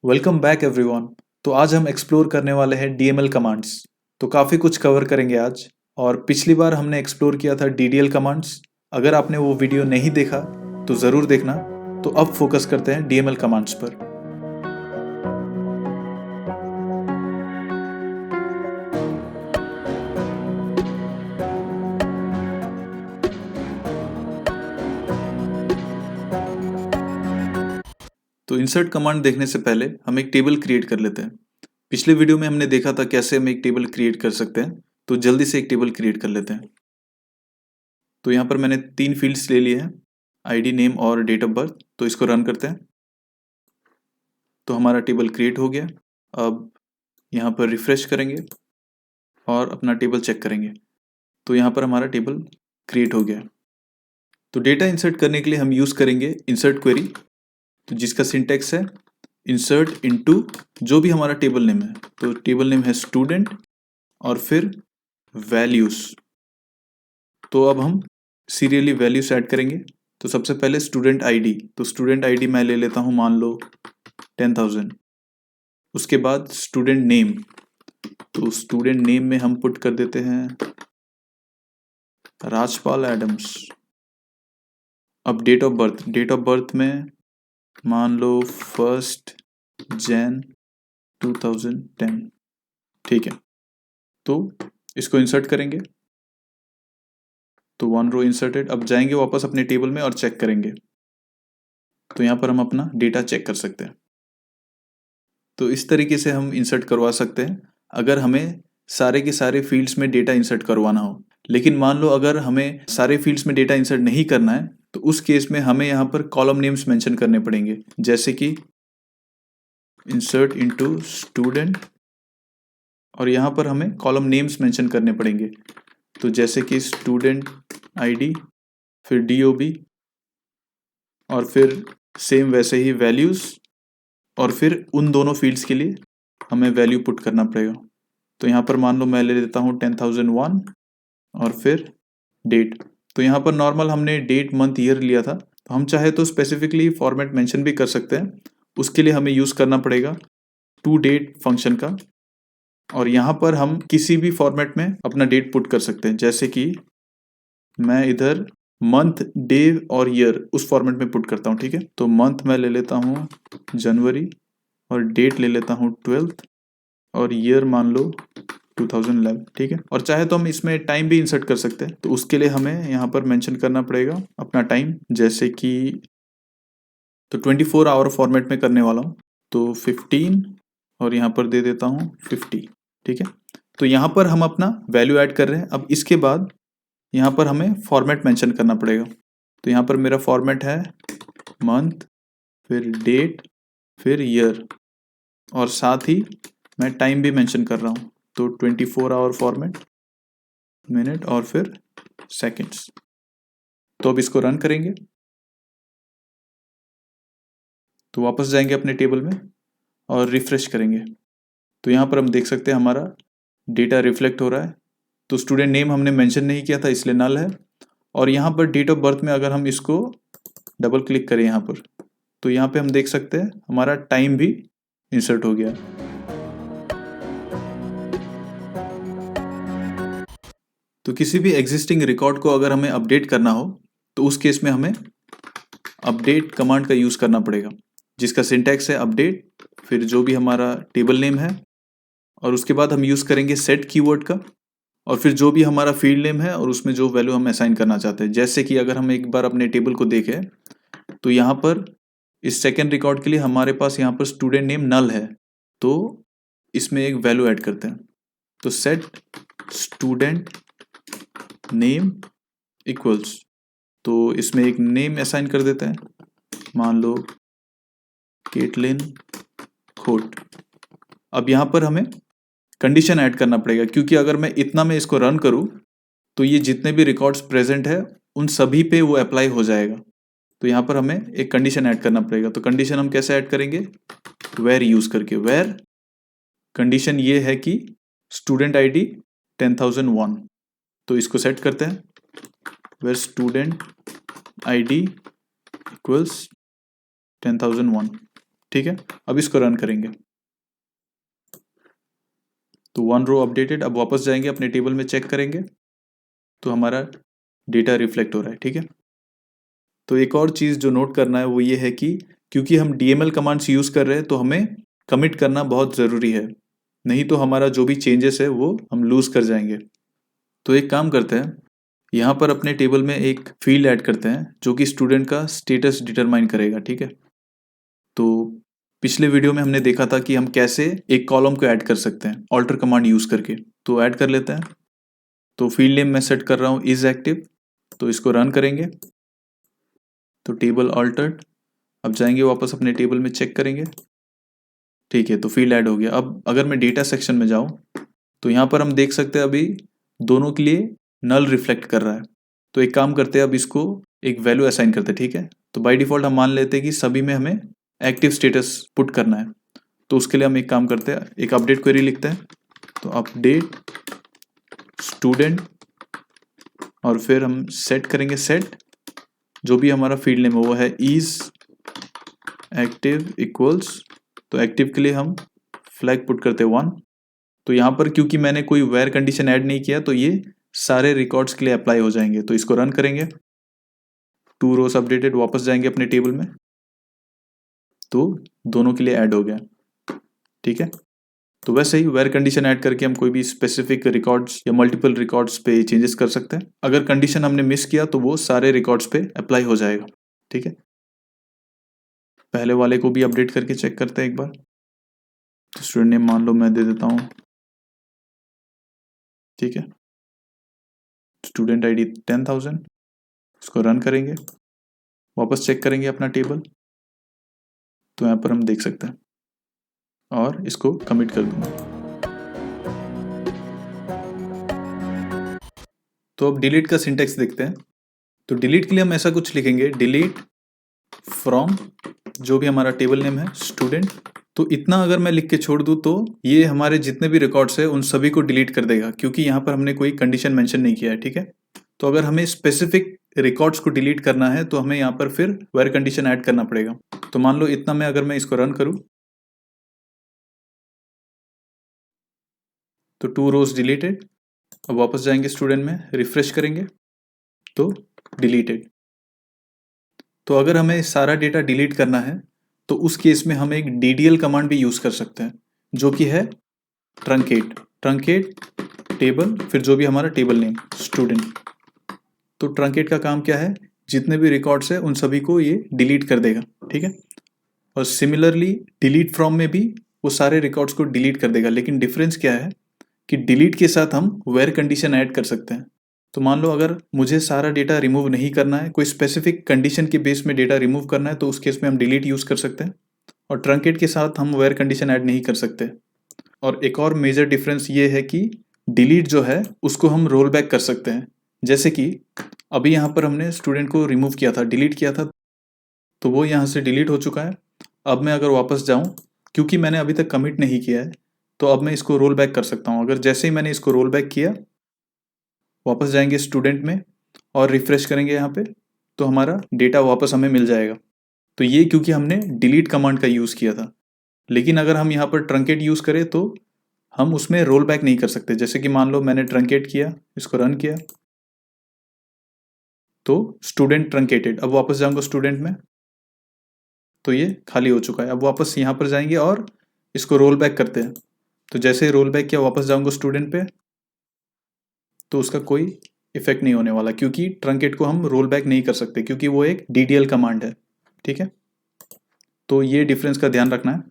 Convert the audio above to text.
Welcome back everyone. तो आज हम एक्सप्लोर करने वाले हैं डीएमएल कमांड्स। तो काफ़ी कुछ कवर करेंगे आज। और पिछली बार हमने एक्सप्लोर किया था डीडीएल कमांड्स। अगर आपने वो वीडियो नहीं देखा तो ज़रूर देखना। तो अब फोकस करते हैं डीएमएल कमांड्स पर। तो इंसर्ट कमांड देखने से पहले हम एक टेबल क्रिएट कर लेते हैं। पिछले वीडियो में हमने देखा था कैसे हम एक टेबल क्रिएट कर सकते हैं। तो जल्दी से एक टेबल क्रिएट कर लेते हैं। तो यहाँ पर मैंने 3 फील्ड्स ले लिए हैं, आईडी, नेम और डेट ऑफ बर्थ। तो इसको रन करते हैं। तो हमारा टेबल क्रिएट हो गया। अब यहाँ पर रिफ्रेश करेंगे और अपना टेबल चेक करेंगे। तो यहाँ पर हमारा टेबल क्रिएट हो गया। तो डेटा इंसर्ट करने के लिए हम यूज़ करेंगे इंसर्ट क्वेरी, तो जिसका सिंटेक्स है इंसर्ट इनटू जो भी हमारा टेबल नेम है। तो टेबल नेम है स्टूडेंट और फिर वैल्यूज़। तो अब हम सीरियली वैल्यूज ऐड करेंगे। तो सबसे पहले स्टूडेंट आईडी। तो स्टूडेंट आईडी मैं ले लेता हूँ, मान लो 10,000। उसके बाद स्टूडेंट नेम। तो स्टूडेंट नेम में हम पुट कर देते हैं राजपाल एडम्स। अब date of birth. Date of birth में मान लो 1 जैन 2010। ठीक है। तो इसको इंसर्ट करेंगे। तो 1 रो इंसर्टेड। अब जाएंगे वापस अपने टेबल में और चेक करेंगे। तो यहाँ पर हम अपना डेटा चेक कर सकते हैं। तो इस तरीके से हम इंसर्ट करवा सकते हैं अगर हमें सारे के सारे फील्ड्स में डेटा इंसर्ट करवाना हो। लेकिन मान लो अगर हमें सारे फील्ड्स में डेटा इंसर्ट नहीं करना है, तो उस केस में हमें यहाँ पर कॉलम नेम्स मेंशन करने पड़ेंगे, जैसे कि इंसर्ट इनटू स्टूडेंट। और यहाँ पर हमें कॉलम नेम्स मेंशन करने पड़ेंगे, तो जैसे कि स्टूडेंट आईडी, फिर डीओबी, और फिर सेम वैसे ही वैल्यूज़, और फिर उन दोनों फील्ड्स के लिए हमें वैल्यू पुट करना पड़ेगा। तो यहाँ पर मान लो मैं ले लेता हूँ 10,001 और फिर डेट। तो यहाँ पर नॉर्मल हमने डेट, मंथ, ईयर लिया था। तो हम चाहे तो स्पेसिफिकली फॉर्मेट मेंशन भी कर सकते हैं। उसके लिए हमें यूज़ करना पड़ेगा टू डेट फंक्शन का। और यहाँ पर हम किसी भी फॉर्मेट में अपना डेट पुट कर सकते हैं, जैसे कि मैं इधर मंथ, डे और ईयर उस फॉर्मेट में पुट करता हूँ। ठीक है। तो मंथ मैं ले लेता हूँ जनवरी, और डेट ले लेता हूँ 12th, और ईयर मान लो 2011। ठीक है। और चाहे तो हम इसमें टाइम भी इंसर्ट कर सकते हैं। तो उसके लिए हमें यहाँ पर मेंशन करना पड़ेगा अपना टाइम, जैसे कि तो 24 आवर फॉर्मेट में करने वाला हूँ। तो 15 और यहाँ पर दे देता हूँ 50। ठीक है। तो यहाँ पर हम अपना वैल्यू ऐड कर रहे हैं। अब इसके बाद यहाँ पर हमें फॉर्मेट मेंशन करना पड़ेगा। तो यहाँ पर मेरा फॉर्मेट है मंथ, फिर डेट, फिर ईयर, और साथ ही मैं टाइम भी मेंशन कर रहा हूँ। तो 24 आवर फॉर्मेट, मिनट और फिर सेकंड्स। तो अब इसको रन करेंगे। तो वापस जाएंगे अपने टेबल में और रिफ्रेश करेंगे। तो यहाँ पर हम देख सकते हैं हमारा डेटा रिफ्लेक्ट हो रहा है। तो स्टूडेंट नेम हमने मेंशन नहीं किया था, इसलिए नल है। और यहाँ पर डेट ऑफ बर्थ में अगर हम इसको डबल क्लिक करें यहाँ पर, तो यहाँ पे हम देख सकते हैं हमारा टाइम भी इंसर्ट हो गया। तो किसी भी एग्जिस्टिंग रिकॉर्ड को अगर हमें अपडेट करना हो, तो उस केस में हमें अपडेट कमांड का यूज़ करना पड़ेगा, जिसका सिंटैक्स है अपडेट, फिर जो भी हमारा टेबल नेम है, और उसके बाद हम यूज़ करेंगे सेट कीवर्ड का, और फिर जो भी हमारा फील्ड नेम है और उसमें जो वैल्यू हम असाइन करना चाहते हैं। जैसे कि अगर हम एक बार अपने टेबल को देखें, तो यहाँ पर इस सेकेंड रिकॉर्ड के लिए हमारे पास यहाँ पर स्टूडेंट नेम नल है। तो इसमें एक वैल्यू ऐड करते हैं। तो सेट स्टूडेंट नेम इक्वल्स, तो इसमें एक नेम असाइन कर देते हैं, मान लो केटलिन खोट। अब यहाँ पर हमें कंडीशन ऐड करना पड़ेगा, क्योंकि अगर मैं इतना में इसको रन करूँ तो ये जितने भी रिकॉर्ड्स प्रेजेंट है उन सभी पे वो अप्लाई हो जाएगा। तो यहाँ पर हमें एक कंडीशन ऐड करना पड़ेगा। तो कंडीशन हम कैसे ऐड करेंगे? वेर यूज करके। वेर कंडीशन ये है कि स्टूडेंट आईडी 10,001। तो इसको सेट करते हैं, वेर स्टूडेंट आईडी इक्वल्स 10,001। ठीक है, अब इसको रन करेंगे तो 1 रो अपडेटेड। अब वापस जाएंगे अपने टेबल में, चेक करेंगे तो हमारा डेटा रिफ्लेक्ट हो रहा है। ठीक है, तो एक और चीज़ जो नोट करना है वो ये है कि क्योंकि हम DML कमांड्स यूज़ कर रहे हैं तो हमें कमिट करना बहुत ज़रूरी है, नहीं तो हमारा जो भी चेंजेस है वो हम लूज़ कर जाएंगे। तो एक काम करते हैं, यहाँ पर अपने टेबल में एक फील्ड ऐड करते हैं जो कि स्टूडेंट का स्टेटस डिटरमाइन करेगा। ठीक है, तो पिछले वीडियो में हमने देखा था कि हम कैसे एक कॉलम को ऐड कर सकते हैं ऑल्टर कमांड यूज़ करके, तो ऐड कर लेते हैं। तो फील्ड नेम मैं सेट कर रहा हूँ इज एक्टिव, तो इसको रन करेंगे तो टेबल ऑल्टर्ड। अब जाएंगे वापस अपने टेबल में, चेक करेंगे, ठीक है, तो फील्ड ऐड हो गया। अब अगर मैं डेटा सेक्शन में जाऊं तो यहाँ पर हम देख सकते हैं अभी दोनों के लिए नल रिफ्लेक्ट कर रहा है। तो एक काम करते हैं, अब इसको एक वैल्यू असाइन करते हैं। ठीक है, तो बाय डिफॉल्ट हम मान लेते हैं कि सभी में हमें एक्टिव स्टेटस पुट करना है। तो उसके लिए हम एक काम करते हैं, एक अपडेट क्वेरी लिखते हैं, तो अपडेट स्टूडेंट और फिर हम सेट करेंगे, सेट जो भी हमारा फील्ड नेम है वो है इज एक्टिव इक्वल्स, तो एक्टिव के लिए हम फ्लैग पुट करते हैं 1। तो यहाँ पर क्योंकि मैंने कोई वेयर कंडीशन ऐड नहीं किया तो ये सारे रिकॉर्ड्स के लिए अप्लाई हो जाएंगे। तो इसको रन करेंगे, 2 रोज अपडेटेड, वापस जाएंगे अपने टेबल में तो दोनों के लिए ऐड हो गया। ठीक है, तो वैसे ही वेयर कंडीशन ऐड करके हम कोई भी स्पेसिफिक रिकॉर्ड्स या मल्टीपल रिकॉर्ड्स पे चेंजेस कर सकते हैं। अगर कंडीशन हमने मिस किया तो वो सारे रिकॉर्ड्स पे अप्लाई हो जाएगा। ठीक है, पहले वाले को भी अपडेट करके चेक करते हैं एक बार। तो स्टूडेंट नेम मान लो मैं दे देता हूँ, ठीक है, स्टूडेंट आईडी 10,000। इसको रन करेंगे, वापस चेक करेंगे अपना टेबल, तो यहाँ पर हम देख सकते हैं और इसको कमिट कर दूंगा। तो अब डिलीट का सिंटेक्स देखते हैं। तो डिलीट के लिए हम ऐसा कुछ लिखेंगे, डिलीट फ्रॉम जो भी हमारा टेबल नेम है स्टूडेंट। तो इतना अगर मैं लिख के छोड़ दूं तो ये हमारे जितने भी रिकॉर्ड्स है उन सभी को डिलीट कर देगा, क्योंकि यहाँ पर हमने कोई कंडीशन मेंशन नहीं किया है। ठीक है, तो अगर हमें स्पेसिफिक रिकॉर्ड्स को डिलीट करना है तो हमें यहाँ पर फिर वेयर कंडीशन ऐड करना पड़ेगा। तो मान लो इतना में अगर मैं इसको रन करूं तो 2 रोज डिलीटेड। अब वापस जाएंगे स्टूडेंट में, रिफ्रेश करेंगे तो डिलीटेड। तो अगर हमें सारा डेटा डिलीट करना है तो उस केस में हम एक DDL कमांड भी यूज कर सकते हैं जो कि है ट्रंकेट, ट्रंकेट टेबल फिर जो भी हमारा टेबल नेम स्टूडेंट। तो ट्रंकेट का काम क्या है, जितने भी रिकॉर्ड्स है उन सभी को ये डिलीट कर देगा। ठीक है, और सिमिलरली डिलीट फ्रॉम में भी वो सारे रिकॉर्ड्स को डिलीट कर देगा, लेकिन डिफरेंस क्या है कि डिलीट के साथ हम वेयर कंडीशन ऐड कर सकते हैं। तो मान लो अगर मुझे सारा डेटा रिमूव नहीं करना है, कोई स्पेसिफिक कंडीशन के बेस में डेटा रिमूव करना है, तो उस केस में हम डिलीट यूज कर सकते हैं, और ट्रंकेट के साथ हम वेयर कंडीशन ऐड नहीं कर सकते। और एक और मेजर डिफरेंस ये है कि डिलीट जो है उसको हम रोल बैक कर सकते हैं। जैसे कि अभी यहाँ पर हमने स्टूडेंट को रिमूव किया था, डिलीट किया था, तो वो यहाँ से डिलीट हो चुका है। अब मैं अगर वापस जाऊँ, क्योंकि मैंने अभी तक कमिट नहीं किया है, तो अब मैं इसको रोल बैक कर सकता हूँ। अगर जैसे ही मैंने इसको रोल बैक किया, वापस जाएंगे स्टूडेंट में और रिफ्रेश करेंगे यहाँ पे, तो हमारा डेटा वापस हमें मिल जाएगा। तो ये क्योंकि हमने डिलीट कमांड का यूज़ किया था। लेकिन अगर हम यहाँ पर ट्रंकेट यूज़ करें तो हम उसमें रोल बैक नहीं कर सकते। जैसे कि मान लो मैंने ट्रंकेट किया, इसको रन किया तो स्टूडेंट ट्रंकेटेड। अब वापस जाऊंगा स्टूडेंट में तो ये खाली हो चुका है। अब वापस यहाँ पर जाएंगे और इसको रोल बैक करते हैं। तो जैसे ही रोल बैक किया, वापस जाऊंगा स्टूडेंट पे, तो उसका कोई इफेक्ट नहीं होने वाला, क्योंकि ट्रंकेट को हम रोल बैक नहीं कर सकते, क्योंकि वो एक DDL कमांड है। ठीक है, तो ये डिफरेंस का ध्यान रखना है।